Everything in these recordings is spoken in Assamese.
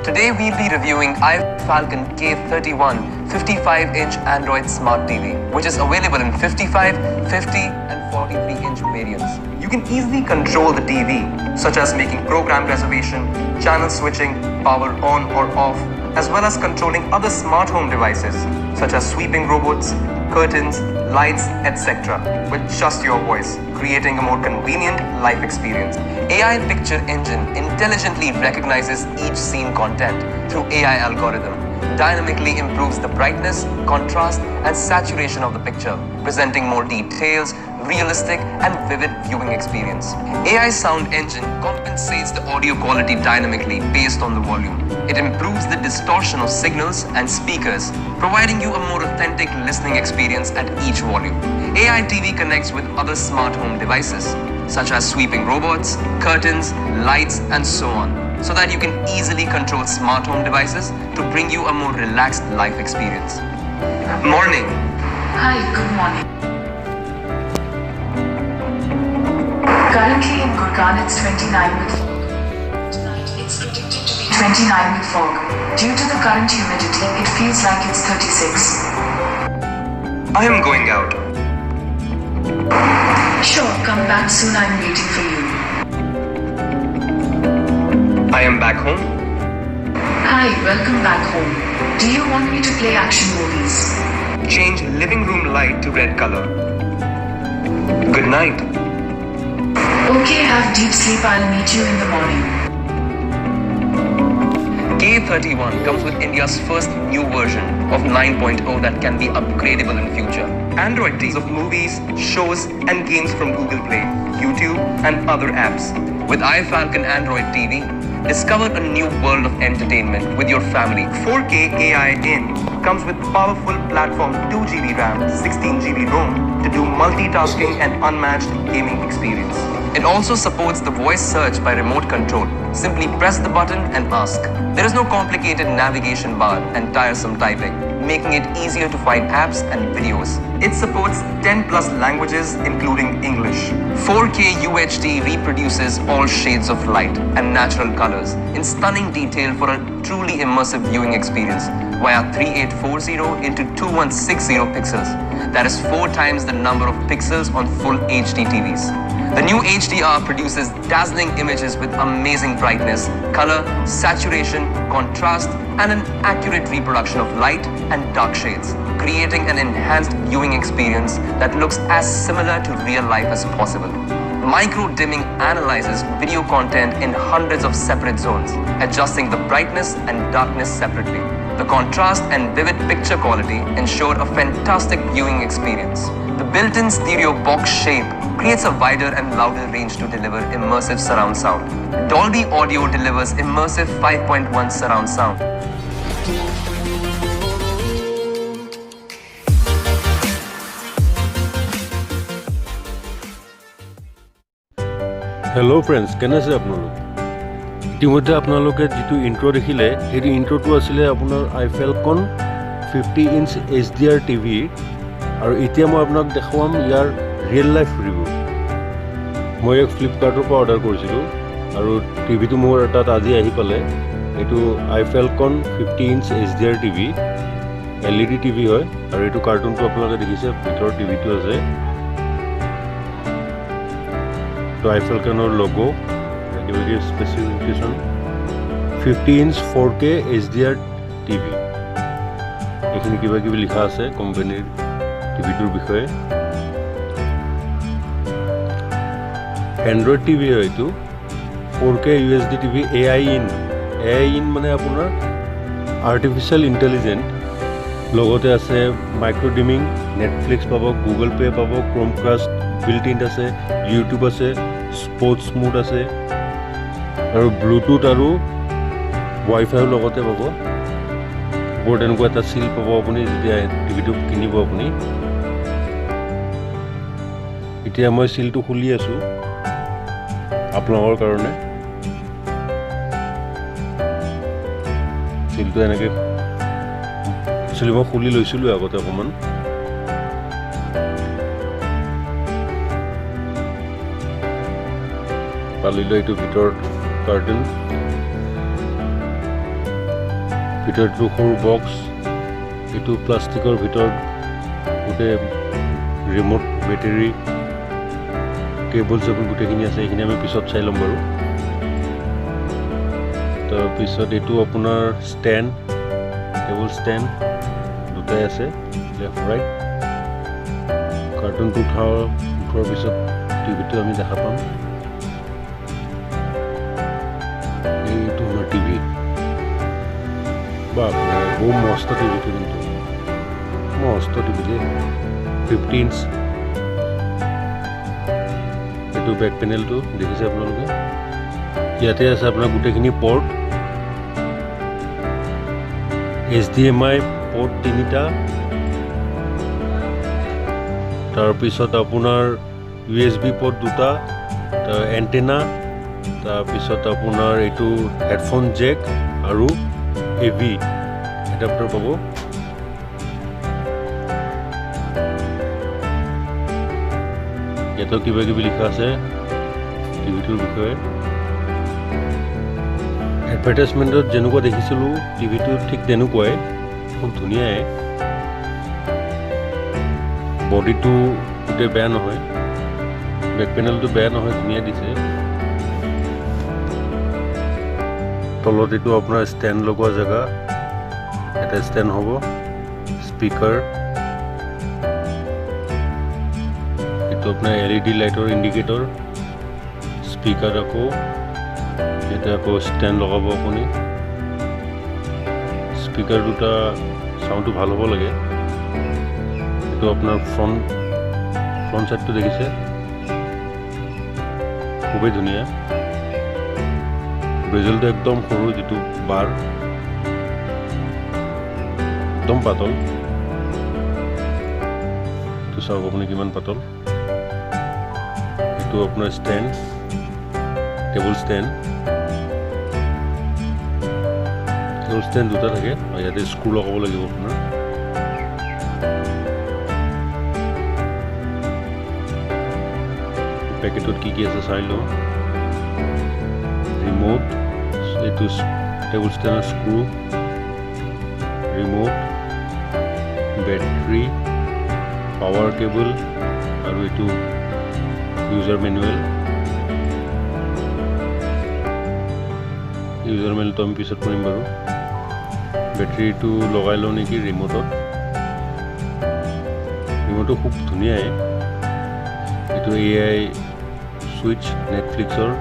Today we'll be reviewing Iffalcon K31 55-inch Android Smart TV, which is available in 55, 50 and 43-inch variants. You can easily control the TV, such as making program reservation, channel switching, power on or off, as well as controlling other smart home devices, such as sweeping robots, curtains, lights, etc. with just your voice, creating a more convenient life experience. AI Picture Engine intelligently recognizes each scene content through AI algorithm, dynamically improves the brightness, contrast, and saturation of the picture, presenting more details, realistic and vivid viewing experience. AI Sound Engine compensates the audio quality dynamically based on the volume. It improves the distortion of signals and speakers, providing you a more authentic listening experience at each volume. AI TV connects with other smart home devices, such as sweeping robots, curtains, lights, and so on, so that you can easily control smart home devices to bring you a more relaxed life experience. Morning. Hi, good morning. Currently in Gurgaon it's 29 with fog. Tonight it's predicted to be 29 with fog. Due to the current humidity, it feels like it's 36. I am going out. Sure, come back soon, I'm waiting for you. I am back home. Hi, welcome back home. Do you want me to play action movies? Change living room light to red color. Good night. Okay, have deep sleep, I'll meet you in the morning. K31 comes with India's first new version of 9.0 that can be upgradable in future. Android TVs of movies, shows and games from Google Play, YouTube and other apps. With Iffalcon Android TV, discover a new world of entertainment with your family. 4K AI in comes with powerful platform 2GB RAM, 16GB ROM to do multitasking and unmatched gaming experience. It also supports the voice search by remote control. Simply press the button and ask. There is no complicated navigation bar and tiresome typing, making it easier to find apps and videos. It supports 10 plus languages including English. 4K UHD reproduces all shades of light and natural colors in stunning detail for a truly immersive viewing experience via 3840 into 2160 pixels. That is 4 times the number of pixels on full HD TVs. The new HDR produces dazzling images with amazing brightness, color, saturation, contrast, and an accurate reproduction of light and dark shades, creating an enhanced viewing experience that looks as similar to real life as possible. Micro-dimming analyzes video content in hundreds of separate zones, adjusting the brightness and darkness separately. The contrast and vivid picture quality ensure a fantastic viewing experience. The built-in stereo box shape creates a wider and louder range to deliver immersive surround sound. Dolby Audio delivers immersive 5.1 surround sound. Hello friends, কেনে আছে আপোনালোক? ইতিমধ্যে আপোনালোকে যেটো ইন্ট্ৰো দেখিলে, এই ইন্ট্ৰোটো আছিল আপোনাৰ Iffalcon 50-inch HDR TV আৰু এতিয়া মই আপোনাক দেখাম ইয়াৰ ৰিয়েল লাইফ ৰিভিউ। মই এক ফ্লিপকাৰ্টৰ পৰা অৰ্ডাৰ কৰিছিলোঁ আৰু টিভিটো মোৰ তাত আজি আহি পালে। এইটো Iffalcon 50-inch HDR TV, LED TV হয় আৰু এইটো কাৰ্টুনটো আপোনালোকে দেখিছে, ভিতৰত টিভিটো আছে। তো Iffalconৰ logo, specification 50-inch 4K HDR TV। এইখিনি কিবা কিবি লিখা আছে কোম্পানীৰ টিভিটোৰ বিষয়ে। Android TV হয় এইটো, 4K UHD TV AI in মানে আপোনাৰ আৰ্টিফিচিয়েল ইণ্টেলিজেন্ট। লগতে আছে মাইক্ৰ' ডিমিং, নেটফ্লিক্স পাব, গুগল পে' পাব, ক্ৰমকাষ্ট বিল্ট ইন আছে, ইউটিউব আছে, স্পৰ্টছ মোড আছে আৰু ব্লুটুথ আৰু ৱাইফাইৰ লগতে পাব। ওপৰত এনেকুৱা এটা চিল পাব আপুনি যেতিয়া টিভিটো কিনিব আপুনি। এতিয়া মই চিলটো খুলি আছোঁ আপোনালোকৰ কাৰণে। চিলটো এনেকৈ একচুৱেলি মই খুলি লৈছিলোঁ আগতে অকণমান। পালিলোঁ এইটো ভিতৰত কাৰ্টুন। ভিতৰটো সৰু বক্স এইটো প্লাষ্টিকৰ ভিতৰত গোটেই ৰিমোট বেটাৰী কেবল চেবল গোটেইখিনি আছে এইখিনি আমি পিছত চাই ল'ম বাৰু তাৰপিছত এইটো আপোনাৰ ষ্টেণ্ড টেবল ষ্টেণ্ড দুটাই আছে লেফ্ট ৰাইট কাৰ্টুনটো উঠোৱাৰ পিছত টিভিটো আমি দেখা পাম এইটো আমাৰ টিভি বাপৰে বহু মস্ত টিভিটো কিন্তু মস্ত টিভি দেই 50 ইঞ্চ এইটো বেক পেনেলটো দেখিছে আপোনালোকে ইয়াতে আছে আপোনাৰ গোটেইখিনি পৰ্ট HDMI পৰ্ট 3টা তাৰপিছত আপোনাৰ USB পৰ্ট 2টা এণ্টেনা তাৰপিছত আপোনাৰ এইটো হেডফোন জেক আৰু AV এডাপ্টাৰ পাব ইয়াতো কিবা কিবি লিখা আছে টিভিটোৰ বিষয়ে এডভাৰটাইজমেণ্টত যেনেকুৱা দেখিছিলোঁ টিভিটো ঠিক তেনেকুৱাই খুব ধুনীয়াই বডিটো গোটেই বেয়া নহয় বেক পেনেলটো বেয়া নহয় ধুনীয়া দিছে তলত এইটো আপোনাৰ ষ্টেণ্ড লগোৱা জেগা এটা ষ্টেণ্ড হ'ব স্পীকাৰ এইটো আপোনাৰ LED লাইটৰ ইণ্ডিকেটৰ স্পীকাৰ আকৌ এতিয়া আকৌ ষ্টেণ্ড লগাব আপুনি স্পীকাৰ দুটা চাউণ্ডটো ভাল হ'ব লাগে এইটো আপোনাৰ ফ্ৰণ্ট চাইডটো দেখিছে খুবেই ধুনীয়া বেজেলটো একদম সৰু যিটো বাৰ একদম পাতল এইটো চাওক আপুনি কিমান পাতল এইটো আপোনাৰ ষ্টেণ্ড টেবল ষ্টেণ্ড দুটা থাকে আৰু ইয়াতে স্ক্ৰু লগাব লাগিব আপোনাৰ পেকেটত কি আছে চাই লওঁ ৰিমোট এইটো টেবল ষ্টেণ্ডৰ screw remote battery power cable আৰু এইটো ইউজাৰ মেনুৱেলটো আমি পিছত কৰিম বাৰু বেটাৰীটো লগাই লওঁ নেকি ৰিমোটটো খুব ধুনীয়াই এইটো AI ছুইচ নেটফ্লিক্সৰ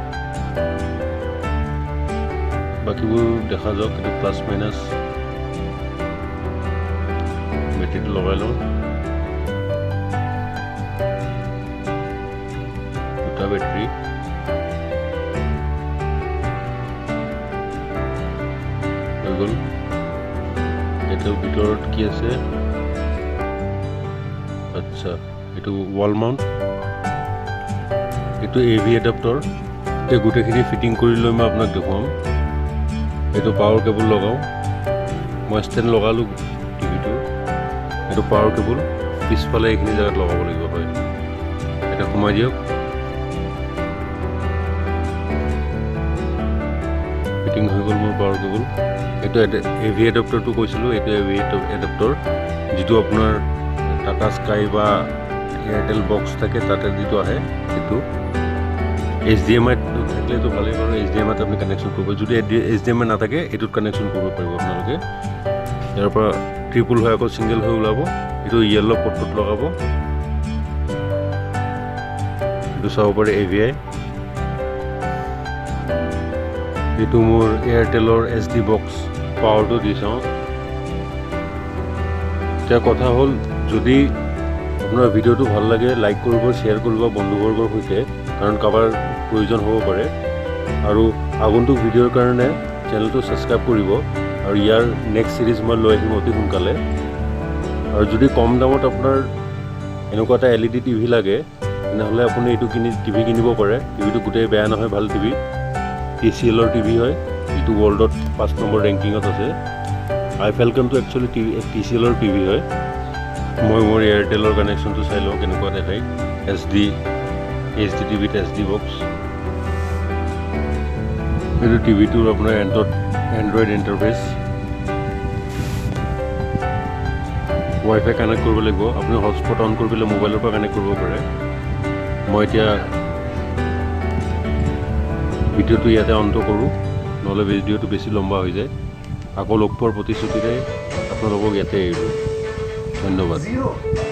বাকীবোৰ দেখা যাওক এইটো প্লাছ মাইনাছ বেটাৰীটো লগাই লওঁ দুটা বেটাৰী হৈ গ'ল এইটোৰ ভিতৰত কি আছে আচ্ছা এইটো ৱাল মাউণ্ট এইটো AV এডাপ্টাৰ এতিয়া গোটেইখিনি ফিটিং কৰি লৈ মই আপোনাক দেখুৱাম এইটো পাৱাৰ কেবল লগাওঁ মই ষ্টেণ্ড লগালোঁ টিভিটো এইটো পাৱাৰ কেবল পিছফালে এইখিনি জেগাত লগাব লাগিব হয় এটা সোমাই দিয়ক ফিটিং হৈ গ'ল মোৰ পাৱাৰ কেবল এইটো AV এডাপ্টাৰটো কৈছিলোঁ এইটো AV এডাপ্টাৰ যিটো আপোনাৰ টাটা স্কাই বা এয়াৰটেল বক্স থাকে তাতে যিটো আহে সেইটো HDMI থাকিলেতো ভালেই বাৰু HDMI আপুনি কানেকশ্যন কৰিব যদি HDMI নাথাকে এইটোত কানেকশ্যন কৰিব পাৰিব আপোনালোকে ইয়াৰ পৰা ট্ৰিপল হৈ আকৌ ছিংগল হৈ ওলাব এইটো য়েল্ল' পৰ্টত লগাব এইটো চাব পাৰে AVI এইটো মোৰ এয়াৰটেলৰ SD বক্স পাৱাৰটো দি চাওঁ এতিয়া কথা হ'ল যদি আপোনাৰ ভিডিঅ'টো ভাল লাগে লাইক কৰিব শ্বেয়াৰ কৰিব বন্ধুবৰ্গৰ সৈতে কাৰণ কাৰোবাৰ প্ৰয়োজন হ'ব পাৰে আৰু আগন্তুক ভিডিঅ'ৰ কাৰণে চেনেলটো ছাবস্ক্ৰাইব কৰিব আৰু ইয়াৰ নেক্সট চিৰিজ মই লৈ আহিম অতি সোনকালে আৰু যদি কম দামত আপোনাৰ এনেকুৱা এটা LED টিভি লাগে তেনেহ'লে আপুনি এইটো টিভি কিনিব পাৰে টিভিটো গোটেই বেয়া নহয় ভাল টিভি TCLৰ টিভি হয় যিটো ৱৰ্ল্ডত 5 নম্বৰ ৰেংকিঙত আছে Iffalconটো একচুৱেলি TCLৰ টিভি হয় মই মোৰ এয়াৰটেলৰ কানেকশ্যনটো চাই লওঁ কেনেকুৱা দেখায় HD টিভিত SD বক্স এইটো টিভিটোৰ আপোনাৰ এণ্ড্ৰইড ইণ্টাৰফেচ ৱাইফাই কানেক্ট কৰিব লাগিব আপুনি হটস্পট অন কৰি পেলাই মোবাইলৰ পৰা কানেক্ট কৰিব পাৰে মই এতিয়া ভিডিঅ'টো ইয়াতে অন্ত কৰোঁ নহ'লে ভিডিঅ'টো বেছি লম্বা হৈ যায় আকৌ লগ পোৱাৰ প্ৰতিশ্ৰুতিৰে আপোনালোকক ইয়াতে এৰিলোঁ ধন্যবাদ